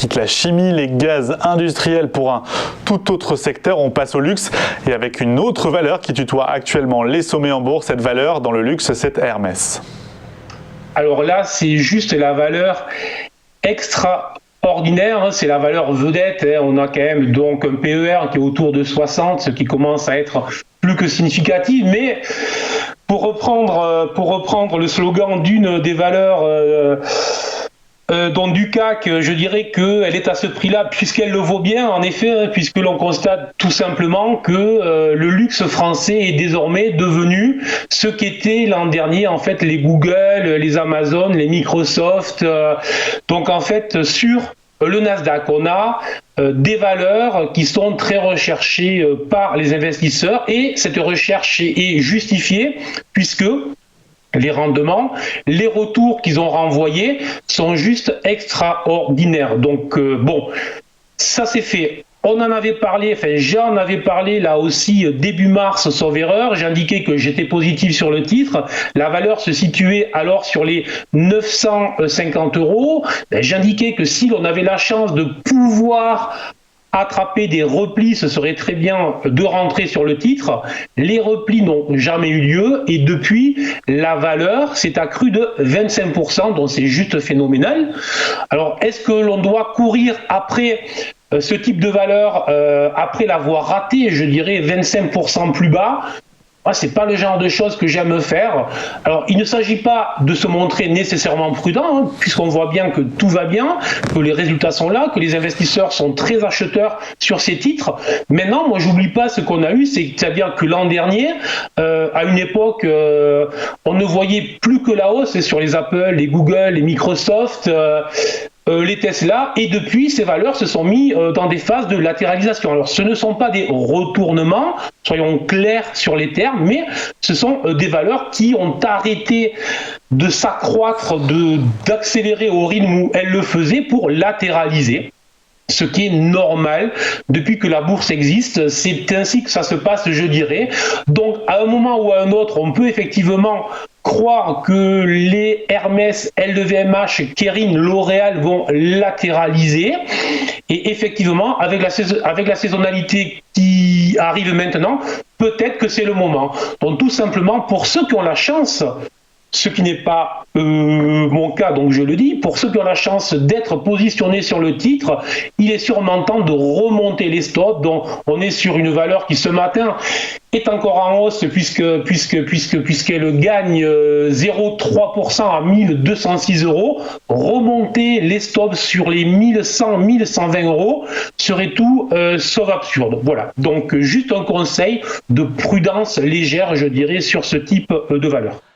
quitte la chimie, les gaz industriels pour un tout autre secteur. On passe au luxe et avec une autre valeur qui tutoie actuellement les sommets en bourse. Cette valeur dans le luxe, c'est Hermès. Alors là, c'est juste la valeur extraordinaire, c'est la valeur vedette. On a quand même donc un PER qui est autour de 60, ce qui commence à être plus que significatif. Mais pour reprendre le slogan d'une des valeurs donc du CAC, je dirais qu'elle est à ce prix-là puisqu'elle le vaut bien, en effet, puisque l'on constate tout simplement que le luxe français est désormais devenu ce qu'étaient l'an dernier en fait les Google, les Amazon, les Microsoft. Donc en fait sur le Nasdaq, on a des valeurs qui sont très recherchées par les investisseurs et cette recherche est justifiée puisque les rendements, les retours qu'ils ont renvoyés sont juste extraordinaires. Donc bon, ça c'est fait. On en avait parlé, enfin j'en avais parlé là aussi début mars sauf erreur, j'indiquais que j'étais positif sur le titre, la valeur se situait alors sur les 950 €. J'indiquais que si l'on avait la chance de pouvoir attraper des replis, ce serait très bien de rentrer sur le titre. Les replis n'ont jamais eu lieu et depuis, la valeur s'est accrue de 25%, donc c'est juste phénoménal. Alors, est-ce que l'on doit courir après ce type de valeur, après l'avoir raté, je dirais 25% plus bas? C'est pas le genre de choses que j'aime faire. Alors, il ne s'agit pas de se montrer nécessairement prudent, puisqu'on voit bien que tout va bien, que les résultats sont là, que les investisseurs sont très acheteurs sur ces titres. Maintenant, moi, j'oublie pas ce qu'on a eu, c'est-à-dire que l'an dernier, à une époque, on ne voyait plus que la hausse sur les Apple, les Google, les Microsoft, les Tesla, et depuis, ces valeurs se sont mis dans des phases de latéralisation. Alors, ce ne sont pas des retournements, soyons clairs sur les termes, mais ce sont des valeurs qui ont arrêté de s'accroître, d'accélérer au rythme où elles le faisaient pour latéraliser. Ce qui est normal depuis que la bourse existe, c'est ainsi que ça se passe, je dirais. Donc, à un moment ou à un autre, on peut effectivement croire que les Hermès, LVMH, Kering, L'Oréal vont latéraliser. Et effectivement, avec la saisonnalité qui arrive maintenant, peut-être que c'est le moment. Donc, tout simplement, pour ceux qui ont la chance, ce qui n'est pas mon cas, donc je le dis, pour ceux qui ont la chance d'être positionnés sur le titre, il est sûrement temps de remonter les stops. Donc on est sur une valeur qui ce matin est encore en hausse puisqu'elle gagne 0,3% à 1206 €. Remonter les stops sur les 1100, 1120 € serait tout sauf absurde. Voilà, donc juste un conseil de prudence légère, je dirais, sur ce type de valeur.